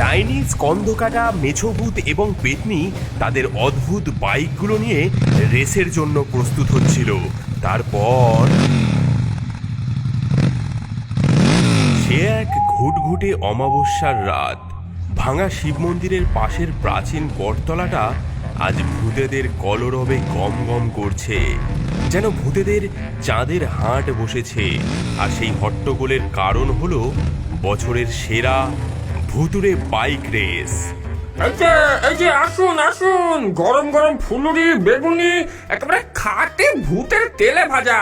ডাইনি, স্কন্ধকাটা, মেছোভূত এবং পেতনি তাদের অদ্ভুত বাইকগুলো নিয়ে রেসের জন্য প্রস্তুত হচ্ছিল। তারপর সে এক ঘুটঘুটে অমাবস্যার রাত। ভাঙা শিব মন্দিরের পাশের প্রাচীন বটতলাটা আজ ভূতেদের কলরবে গম গম করছে, যেন ভূতেদের চাঁদের হাট বসেছে। আর সেই হট্টগোলের কারণ হলো বছরের সেরা ভুতুড়ে বাইক রেস। এই যে আসুন আসুন, গরম গরম ফুলুরি বেগুনি একেবারে খাটে ভূতের তেলে ভাজা।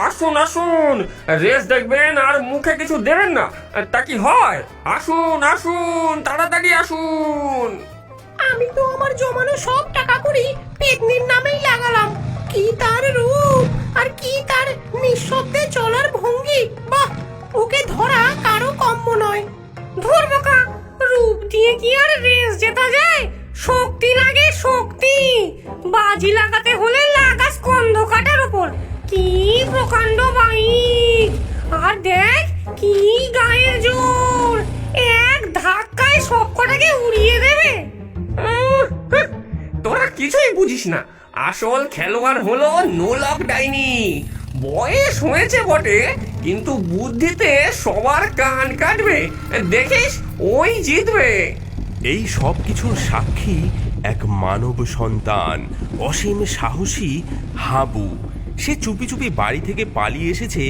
আসুন আসুন, রেস দেখবেন আর মুখে কিছু দেবেন না, তা কি হয়? আসুন আসুন, তাড়াতাড়ি আসুন। আমি তো আমার জমানো সব টাকা করি পেতনির নামেই লাগালাম। কি তার রূপ আর কি তার নিঃশব্দে চলার ভঙ্গি! বাহ, ওকে ধরা কারো কম্য নয়। ধর্মকা, রূপ দিয়ে কি আর রেস জেতা যায়? শক্তি লাগে, শক্তি। বাজি লাগাতে হলে লাগা স্কন্ধকাটার উপর। কি প্রকাণ্ড বাইক! আর দেখ কি গায়ের জোর! এক ধাক্কায় সবকটাকে উড়িয়ে দেবে। তোরা কিছুই বুঝিস না। আসল খেলোয়াড় হলো নোলক ডাইনি। বয়স হয়েছে বটে, কিন্তু বুদ্ধিতে সবার কান কাটবে। দেখিস, ওই জিতবে। এই সব কিছুর সাক্ষী এক মানব সন্তান, অসীম সাহসী হাবু। সে চুপি চুপি বাড়ি থেকে পালিয়ে এসেছে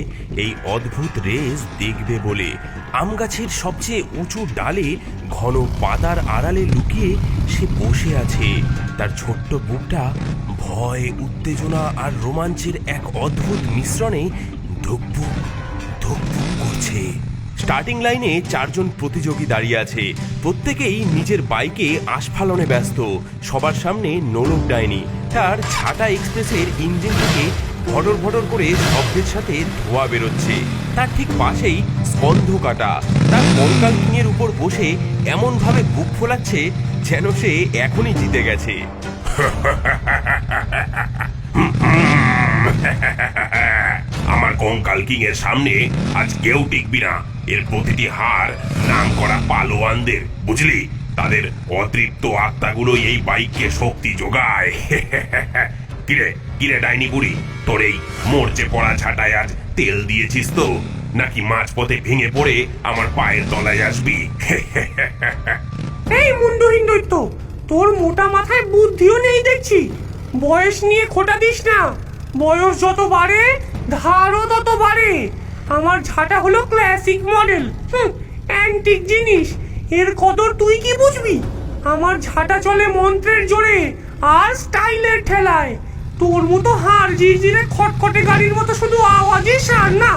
এই অদ্ভুত রেস দেখবে বলে। আম গাছের সবচেয়ে উঁচু ডালে ঘন পাতার আড়ালে লুকিয়ে সে বসে আছে। তার ছোট্ট বুকটা ভয়, উত্তেজনা আর রোমাঞ্চের এক অদ্ভুত মিশ্রণে ধুকপুক ধুকপুক করছে। স্টার্টিং লাইনে 4 জন প্রতিযোগী দাঁড়িয়ে আছে। প্রত্যেকেই নিজের বাইকে আস্ফালনে ব্যস্ত। সবার সামনে নোলক ডাইনি। তার ছাটা এক্সপ্রেসের ইঞ্জিন থেকে ভটর ভটর করে শব্দের সাথে ধোঁয়া বেরোচ্ছে। তার ঠিক পাশেই স্কন্ধকাটা। তার কঙ্কাল কিংয়ের উপর বসে এমন ভাবে বুক ফোলাচ্ছে যেন সে এখনই জিতে গেছে। আমার কঙ্কাল কিং এর সামনে আজ কেউ টিকবি না। এর প্রতিটি হার নাম করা পালোয়ানদের, বুঝলি? তাদের অতৃপ্ত আত্মাগুলো এই বাইককে শক্তি যোগায়। কিরে কিরে ডাইনি বুড়ি, তোর এই মরচে পড়া ছাটায় আজ তেল দিয়েছিস তো, নাকি মাঝপথে ভেঙে পড়ে আমার পায়ের তলায় আসবি? এই মুন্ডহীন দৈত্য, তোর মোটা মাথায় বুদ্ধিও নেই দেখছি। বয়স নিয়ে খোটা দিস না। বয়স যত বাড়ে ধারও তত বাড়ে। আমার ঝাঁটা হলো ক্লাসিক মডেল, অ্যান্টিক জিনিস। এর কদর তুই কি বুঝবি? আমার ঝাঁটা চলে মন্ত্রের জোরে আর স্টাইলের ঠেলায়। তোর মতো হাড় জিরজিরে খটখটে গাড়ির মতো শুধু আওয়াজে সার না।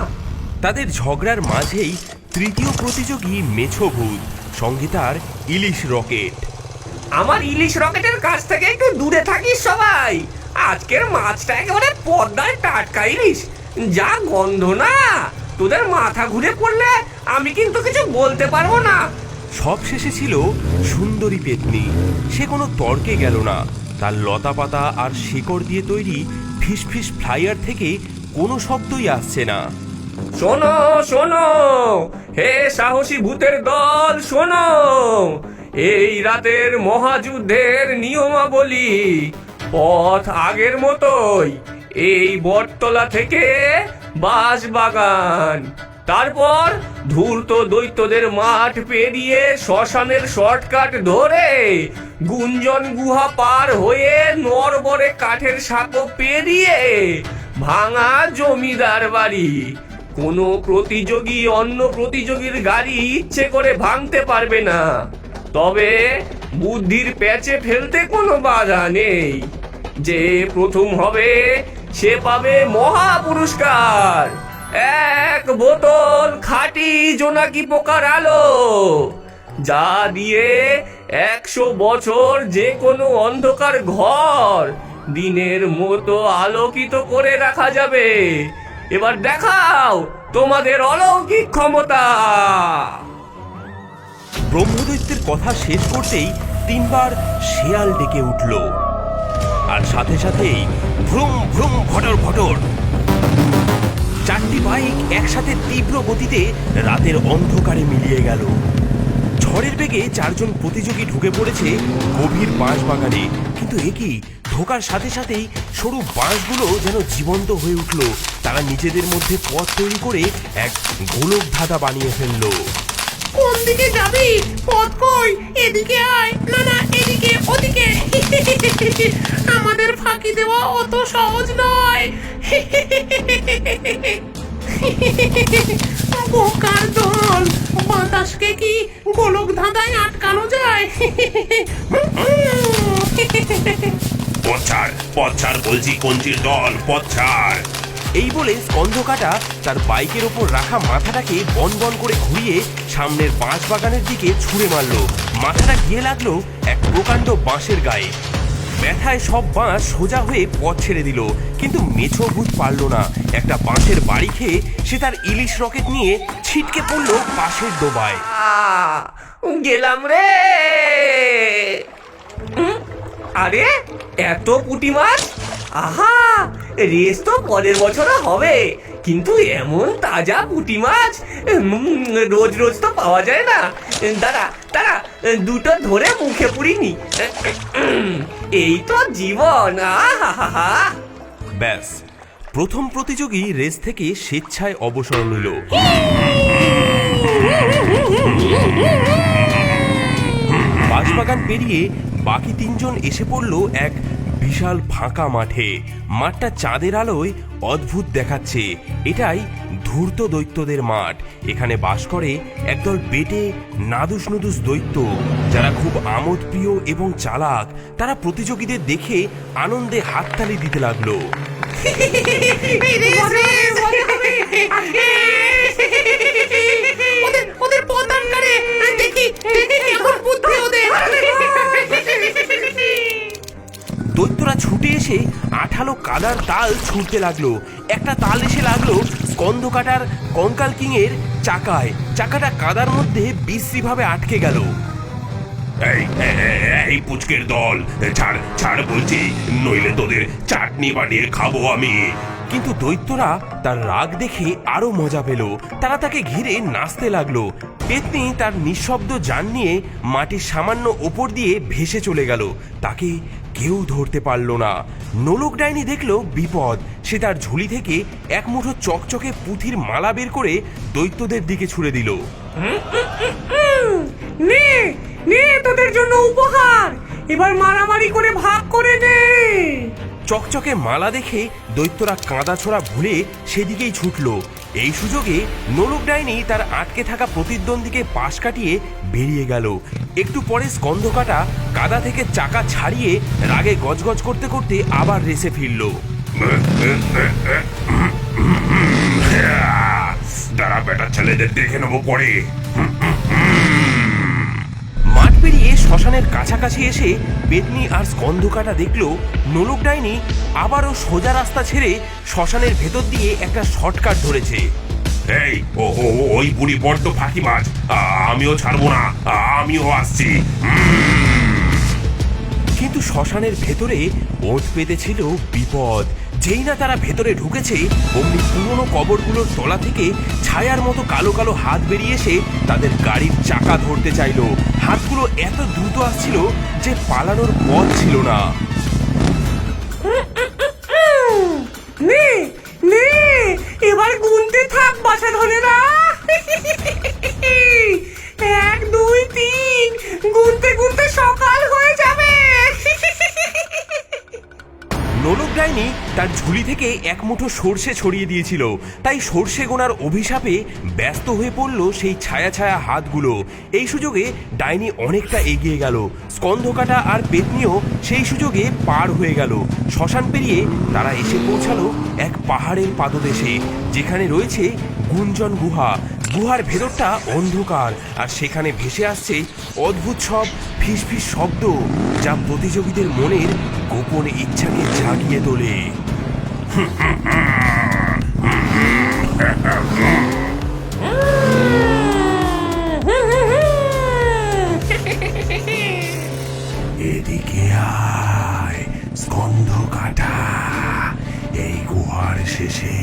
তাদের ঝগড়ার মাঝেই তৃতীয় প্রতিযোগী মেছোভূত, সঙ্গে তার ইলিশ রকেট। আমার ইলিশ রকেটের কাছ থেকে একটু দূরে থাকিস সবাই। আজকের মাছটা একেবারে পদ্মায় টাটকা ইলিশ। যা গন্ধ না, তোদের মাথা ঘুরে পড়লে আমি কিন্তু কিছু বলতে পারবো না। সব শেষে ছিল সুন্দরী পেতনি। সে কোনো তর্কে গেল না। তার লতা পাতা আর শিকড় দিয়ে তৈরি ফিসফিস ফ্লাইয়ার থেকে কোনো শব্দই আসছে না। শোনো শোনো, হে সাহসী ভূতের দল, শোনো। এই রাতের মহাযুদ্ধের নিয়মাবলী। পথ আগের মতোই, এই বটতলা থেকে বাঁশবাগান, তারপর ধূর্ত দৈত্যদের মাঠ পেরিয়ে শ্মশানের শর্টকাট ধরে গুঞ্জন গুহা পার হয়ে নরবরে কাঠের সাঁকো পেরিয়ে ভাঙা জমিদার বাড়ি। কোনো প্রতিযোগী অন্য প্রতিযোগীর গাড়ি ইচ্ছে করে ভাঙতে পারবে না, তবে বুদ্ধির প্যাচে ফেলতে কোনো বাধা নেই। যে প্রথম হবে সে পাবে মহা পুরস্কার, 1 বোতল খাঁটি জোনাকি পোকার আলো, যা দিয়ে 100 বছর যে কোনো অন্ধকার ঘর দিনের মতো আলোকিত করে রাখা যাবে। এবার দেখাও তোমাদের অলৌকিক ক্ষমতা। ব্রহ্মদৈত্যের কথা শেষ করতেই তিনবার শেয়াল ডেকে উঠল, আর সাথে সাথেই ভ্রুম ভ্রুম ঘটর ঘটর চারটি বাইক একসাথে তীব্র গতিতে রাতের অন্ধকারে মিলিয়ে গেল। ঝড়ের বেগে চারজন প্রতিযোগী ঢুকে পড়েছে গভীর বাঁশ বাগানে। কিন্তু একই ঢোকার সাথে সাথেই সরু বাঁশগুলো যেন জীবন্ত হয়ে উঠল। তারা নিজেদের মধ্যে পথ তৈরি করে এক গোলক ধাঁধা বানিয়ে ফেললো। কোন দিকে যাবি? পথ কই? এদিকে আয়, না না এদিকে ওদিকে। আমাদের ফাঁকি দেওয়া অত সহজ নয়। বোকার দল, বাতাসকে কি গোলক ধাঁধায় আটকানো যায়? পথ ছাড় বলছি কঞ্চির দল, পথ ছাড়। এই বলে স্কন্ধকাটা তার বাইকের ওপর রাখা মাথাটাকে বন বন করে ঘুরিয়ে সামনের বাঁশ বাগানের দিকে ছুঁড়ে মারল। মাথাটা গিয়ে লাগলো এক প্রকাণ্ড বাঁশের গায়ে। ব্যথায় সব বাঁশ সোজা হয়ে পথ ছেড়ে দিল, কিন্তু মেছো ভূত পারল না। একটা বাঁশের বাড়ি খেয়ে সে তার ইলিশ রকেট নিয়ে ছিটকে পড়ল পাশের ডোবায়। গেলাম রে। আরে এত পুঁটি মাছ! আহা, রেস তো পরের বছরও হবে, কিন্তু এমন তাজা পুঁটি মাছ রোজ রোজ তো পাওয়া যায় না। দাঁড়া দাঁড়া, দুটো ধরে মুখে পুরিনি। এই তো জীবন। আহা, ব্যাস, প্রথম প্রতিযোগী রেস থেকে স্বেচ্ছায় অবসর নিল। বাঁশবাগান পেরিয়ে বাকি তিনজন এসে পড়ল এক বিশাল ফাঁকা মাঠে। মাঠটা চাঁদের আলোয় অদ্ভুত দেখাচ্ছে। এটাই ধূর্ত দৈত্যদের মাঠ। এখানে বাস করে একদল বেটে নাদুস নুদুস দৈত্য, যারা খুব আমোদপ্রিয় এবং চালাক। তারা প্রতিযোগীদের দেখে আনন্দে হাততালি দিতে লাগলো। ওদের পথ আটকারে, দেখি আমার বুদ্ধি ওদের। দৈত্যরা ছুটে এসে আঠালো কাদার তাল ছুটতে লাগলো। একটা তাল এসে লাগলো স্কন্ধকাটার কঙ্কাল কিং এর চাকায়। চাকাটা কাদার মধ্যে বিশ্রীভাবে আটকে গেল। এই পুচকের দল, ছাড় ছাড় বলছি, নইলে তোদের চাটনি বানিয়ে খাবো আমি। কিন্তু দৈত্যরা তার রাগ দেখে আরো মজা পেল। তারা তাকে ঘিরে নাচতে লাগলো। পেতনি তার নিঃশব্দ যান নিয়ে মাটির সামান্য ওপর দিয়ে ভেসে চলে গেল। তাকে কেউ ধরতে পারল না। নোলক ডাইনি দেখলো বিপদ। সে তার ঝুলি থেকে এক মুঠো চকচকে পুঁথির মালা বের করে দৈত্যদের দিকে ছুড়ে দিল। নে নে, তোদের জন্য উপহার। এবার মারামারি করে ভাগ করে নে। চকচকে মালা দেখে দৈত্যরা কাঁদা ছোড়া ভুলে সেদিকেই ছুটল। এই সুযোগে নোলক ডাইনি তার আটকে থাকা প্রতিদ্বন্দ্বীকে পাশ কাটিয়ে বেরিয়ে গেল। একটু পরে স্কন্ধকাটা কাদা থেকে চাকা ছাড়িয়ে রাগে গজগজ করতে করতে আবার রেসে ফিরল। তারা বেটা ছেলেদের দেখে নেবো পরে। মাঠ পেরিয়ে শ্মশানের কাছাকাছি এসে পেতনি আর স্কন্ধকাটা দেখলো নোলক ডাইনি আবারও সোজা রাস্তা ছেড়ে শ্মশানের ভেতর দিয়ে একটা শর্টকাট ধরেছে। এই ওই বুড়ি বড্ড ফাঁকিবাজ, আমিও ছাড়বো না, আমিও আসছি। কিন্তু শ্মশানের ভেতরে ওঁত পেতেছিল বিপদ। যেই না তারা ভেতরে ঢুকেছে, অমনি পুরনো কবরগুলোর তলা থেকে ছায়ার মতো কালো কালো হাত বেরিয়ে এসে তাদের গাড়ির চাকা ধরতে চাইলো। হাতগুলো এত দ্রুত আসছিল যে পালানোর পথ ছিল না। নে নে, এবার গুনতে থাক বাসা ধরে না। 1 2 3, গুনতে গুনতে সকাল হয়ে যাবে। নোলক ডাইনি তার ঝুলি থেকে এক মুঠো সর্ষে ছড়িয়ে দিয়েছিল, তাই সর্ষে গোনার অভিশাপে ব্যস্ত হয়ে পড়ল সেই ছায়া ছায়া হাতগুলো। এই সুযোগে ডাইনি অনেকটা এগিয়ে গেল। স্কন্ধকাটা আর পেতনিও সেই সুযোগে পার হয়ে গেল। শ্মশান পেরিয়ে তারা এসে পৌঁছালো এক পাহাড়ের পাদদেশে, যেখানে রয়েছে গুঞ্জন গুহা। গুহার ভেতরটা অন্ধকার, আর সেখানে ভেসে আসছে অদ্ভুত সব ফিসফিস শব্দ, যা প্রতিযোগীদের মনের গোপন ইচ্ছাকে জাগিয়ে তোলে। এদিকে আয় স্কন্ধ কাটা। এই গুহার শেষে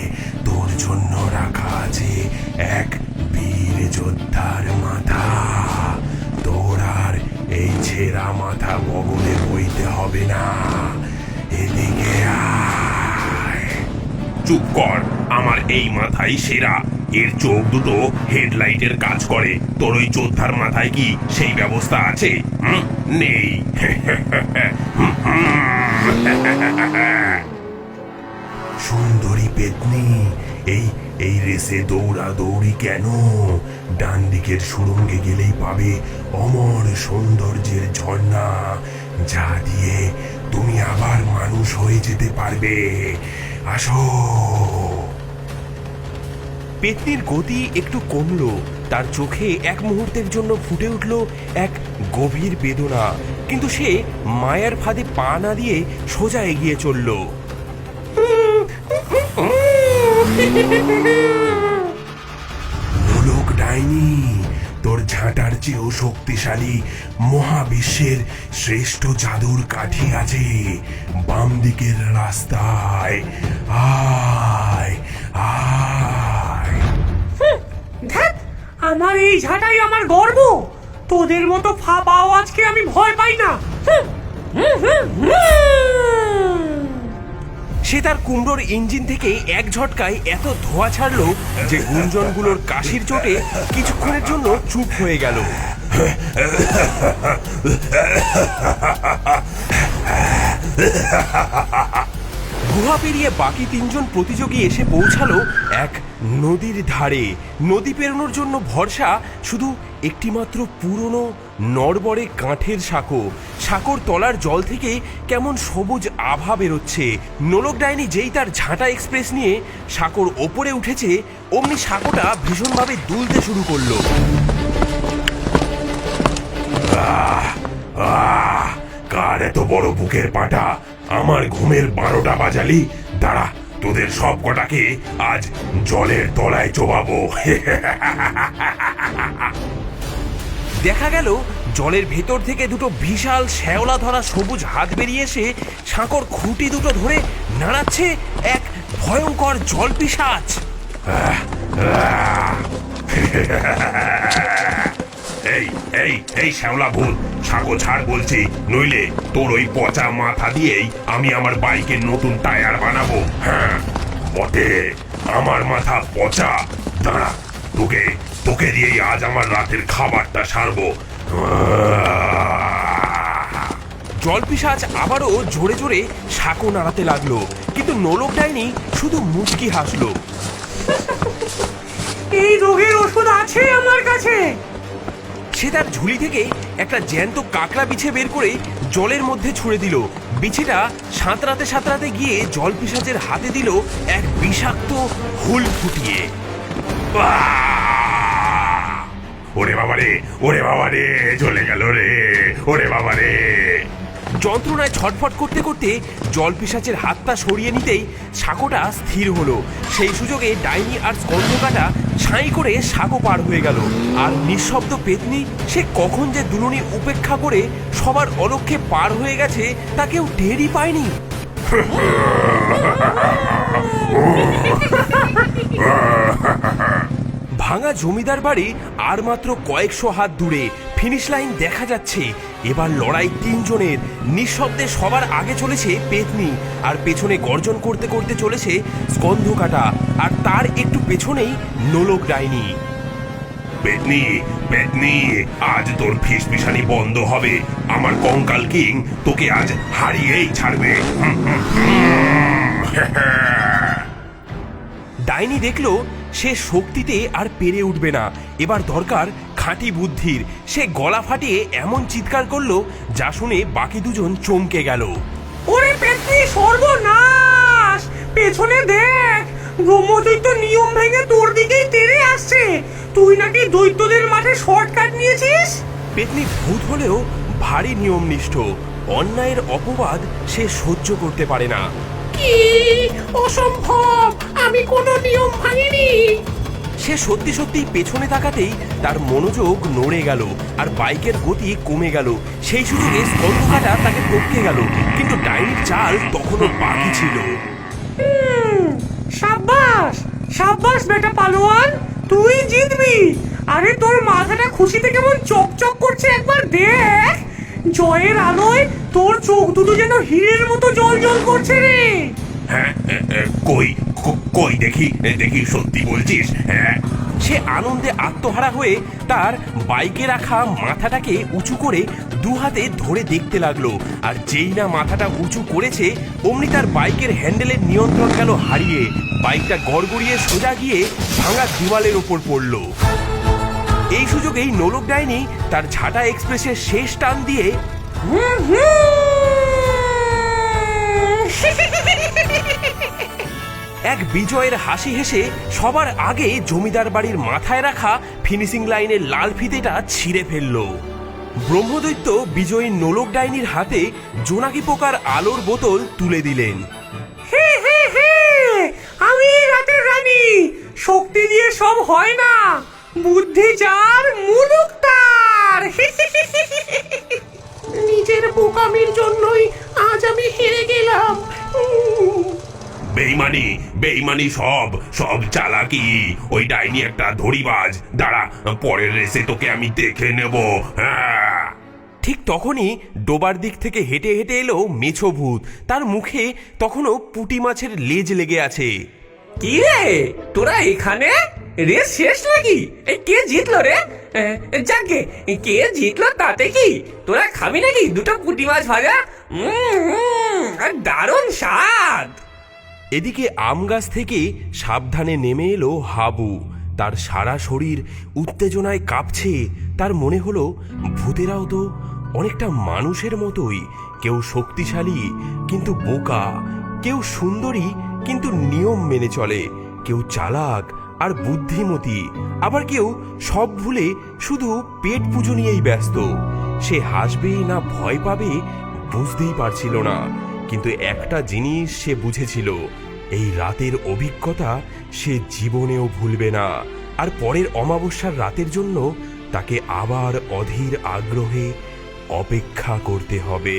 তোর জন্য রাখা আছে এক বীর যোদ্ধার মাথা। তোর আর এই ছেঁড়া মাথা বগলে বইতে হবে না। এদিকে আয়। চুপ কর, আমার এই মাথায় সেরা। এর চোখ দুটো হেডলাইটের কাজ করে। তোর ওই যোদ্ধার মাথায় কি সেই ব্যবস্থা আছে? নেই। সুন্দরী পেতনি, এই এই রেসে দৌড়াদৌড়ি কেন? ডান দিকের সুড়ঙ্গে গেলেই পাবে অমর সৌন্দর্যের ঝর্ণা, যা দিয়ে তুমি আবার মানুষ হয়ে যেতে পারবে। আসো। পেতনির গতি একটু কমলো। তার চোখে এক মুহূর্তের জন্য ফুটে উঠল এক গভীর বেদনা, কিন্তু সে মায়ার ফাঁদে পা না দিয়ে সোজা এগিয়ে চলল। নোলক ডাইনি, তোর ঝাঁটার চেয়েও শক্তিশালী মহাবিশ্বের শ্রেষ্ঠ জাদুর কাঠি আছে বাম দিকের রাস্তায়। আয় আয়। ধ্যাৎ, আমার এই ঝাঁটাই আমার গর্ব। তোদের মতো ফাঁপা আওয়াজকে আমি ভয় পাই না। সে তার কুমড়োর ইঞ্জিন থেকে এক ঝটকায় এত ধোঁয়া ছাড়লো যে গুঞ্জনগুলোর কাশির চোটে কিছুক্ষণের জন্য চুপ হয়ে গেল। গুহা পেরিয়ে বাকি তিনজন প্রতিযোগী এসে পৌঁছালো এক নদীর ধারে। নদী পেরোনোর জন্য ভরসা শুধু একটিমাত্র পুরনো নড়বড়ে কাঠের সাঁকো। সাঁকোর তলার জল থেকে কেমন সবুজ আভা বেরোচ্ছে। নোলক ডাইনি যেই তার ঝাঁটা এক্সপ্রেস নিয়ে সাঁকোর ওপরে উঠেছে, অমনি সাঁকোটা ভীষণভাবে দুলতে শুরু করলো। কার এত বড় বুকের পাটা? আমার ঘুমের 12টা বাজালি। দাঁড়া, তোদের সব কটাকে আজ জলের তলায় চোবাবো। দেখা গেল জলের ভেতর থেকে দুটো বিশাল শ্যাওলা ধরা সবুজ হাত বেরিয়ে এসে সাঁকোর খুঁটি দুটো ধরে নাড়াচ্ছে এক ভয়ঙ্কর জল পিশাচ। এই এই এই শ্যাওলা ভূত, সাঁকো ছাড় বলছি, নইলে তোর ওই পচা মাথা দিয়েই আমি আমার বাইকের নতুন টায়ার বানাবো। হ্যাঁ বটে, আমার মাথা পচা। দাঁড়া, তোকে তোকে দিয়েই আজ আমার রাতের খাবারটা সারবো। জল পিশাচ আবারও জোরে জোরে সাঁকো নাড়াতে লাগলো, কিন্তু নোলক ডাইনি শুধু মুচকি হাসলো। এই রোগের ওষুধ আছে আমার কাছে। সে তার ঝুলি থেকে একটা জ্যান্ত কাঁকড়া বিছে বের করে জলের মধ্যে ছুঁড়ে দিল। বিছেটা সাঁতরাতে সাঁতরাতে গিয়ে জল পিশাচের হাতে দিল এক বিষাক্ত হুল ফুটিয়ে। ওরে বাবারে, ওরে বাবারে, চলে গেল রে, ওরে বাবারে। যন্ত্রণায় ছটফট করতে করতে জল পিশাচের হাতটা সরিয়ে নিতেই সাঁকোটা স্থির হলো। সেই সুযোগে ডাইনি আর স্কন্ধকাটা ছাই করে সাঁকো পার হয়ে গেল। আর নিঃশব্দ পেতনি সে কখন যে দুলুনি উপেক্ষা করে সবার অলক্ষ্যে পার হয়ে গেছে তা কেউ টেরই পায়নি। ভাঙা জমিদার বাড়ি আর মাত্র কয়েকশো হাত দূরে। ফিনিশ লাইন দেখা যাচ্ছে। এবার লড়াই তিনজনের। নিঃশব্দে সবার আগে চলেছে পেতনি, আর পেছনে গর্জন করতে করতে চলেছে স্কন্ধকাটা, আর তার একটু পেছনেই নোলক ডাইনি। পেতনি, পেতনি, আজ তোর ফিসফিসানি বন্ধ হবে। আমার কঙ্কাল কিং তোকে আজ হারিয়েই ছাড়বে। ডাইনি দেখলো সে শক্তিতে আর পেরে উঠবে না। এবার দরকার খাঁটি বুদ্ধির। সে গলা ফাটিয়ে এমন চিৎকার করলো যা শুনে বাকি দুজন চমকে গেল। ওরে পেতনি, সর্বনাশ! পেছনে দেখ, ব্রহ্মদৈত্য নিয়ম ভেঙে তোর দিকেই তেড়ে আসছে। তুই নাকি দৈত্যদের মাঠে শর্টকাট নিয়েছিস। পেতনি ভূত হলেও ভারী নিয়মনিষ্ঠ। অন্যায়ের অপবাদ সে সহ্য করতে পারে না। কি অসম্ভব! আমি কোনো নিয়ম ভাঙিনি। সে সত্যি সত্যি পেছনে তাকাতেই তার মনোযোগ নড়ে গেল আর বাইকের গতি কমে গেল। সেই সুযোগে স্কন্ধকাটা তাকে টপকে গেল, কিন্তু ডাইনির চাল তখনও বাকি ছিল। সাব্বাস সাব্বাস বেটা পালোয়ান, তুই জিতবি। আরে তোর মাথাটা খুশিতে কেমন চকচক করছে, একবার দেখ। জয়ের আলোয় তোর চোখ দুটো যেন হীরের মতো জল জল করছে রে। হ্যাঁ, কই কই দেখি দেখি, সত্যি বলছিস? হ্যাঁ। সে আনন্দে আত্মহারা হয়ে তার বাইকে রাখা মাথাটাকে উঁচু করে দু হাতে ধরে দেখতে লাগলো। আর যেই না মাথাটা উঁচু করেছে, অমনি তার বাইকের হ্যান্ডেলের নিয়ন্ত্রণ গেল হারিয়ে। বাইকটা গড়গড়িয়ে সোজা গিয়ে ভাঙা দেওয়ালের ওপর পড়ল। এই সুযোগেই নোলক ডাইনি তার ঝাঁটা এক্সপ্রেসের শেষ টান দিয়ে এক বিজয়ের হাসি হেসে সবার আগে জমিদার বাড়ির মাথায় রাখা ফিনিশিং লাইনের লাল ফিতেটা ছিঁড়ে ফেলল। ব্রহ্মদৈত্য বিজয়ী নোলক ডাইনির হাতে জোনাকি পোকার আলোর বোতল তুলে দিলেন। হে হে হে, আমি রাতের রানী। শক্তি দিয়ে সব হয় না, বুদ্ধি যার মুলুক তার। নিজের বোকামির জন্যই আজ আমি হেরে গেলাম। বেইমানি বেইমানি, সব সব চালাকি। ওই ডাইনি একটা ধরিবাজ। দাঁড়া, পরের রেসে তোকে আমি দেখে নেব। হ্যাঁ। ঠিক তখনই ডোবার দিক থেকে হেঁটে হেঁটে এলো মেছো ভূত। তার মুখে তখনও পুঁটি মাছের লেজ লেগে আছে। কি রে, তোরা এখানে? রেস শেষ নাকি? কে জিতলো রে? যাকে কে জিতলো তাতে কি, তোরা খাবি নাকি দুটো পুঁটি মাছ ভাজা? দারুণ স্বাদ। এদিকে আম গাছ থেকে সাবধানে নেমে এলো হাবু। তার সারা শরীর উত্তেজনায় কাঁপছে। তার মনে হলো ভূতেরাও তো অনেকটা মানুষের মতোই, কেউ শক্তিশালী কিন্তু বোকা, কেউ সুন্দরী কিন্তু নিয়ম মেনে চলে, কেউ চালাক আর বুদ্ধিমতী, আবার কেউ সব ভুলে শুধু পেট পুজো নিয়েই ব্যস্ত। সে হাসবে না ভয় পাবে বুঝতেই পারছিল না, কিন্তু একটা জিনিস সে বুঝেছিল, এই রাতের অভিজ্ঞতা সে জীবনেও ভুলবে না। আর পরের অমাবস্যার রাতের জন্য তাকে আবার অধীর আগ্রহে অপেক্ষা করতে হবে।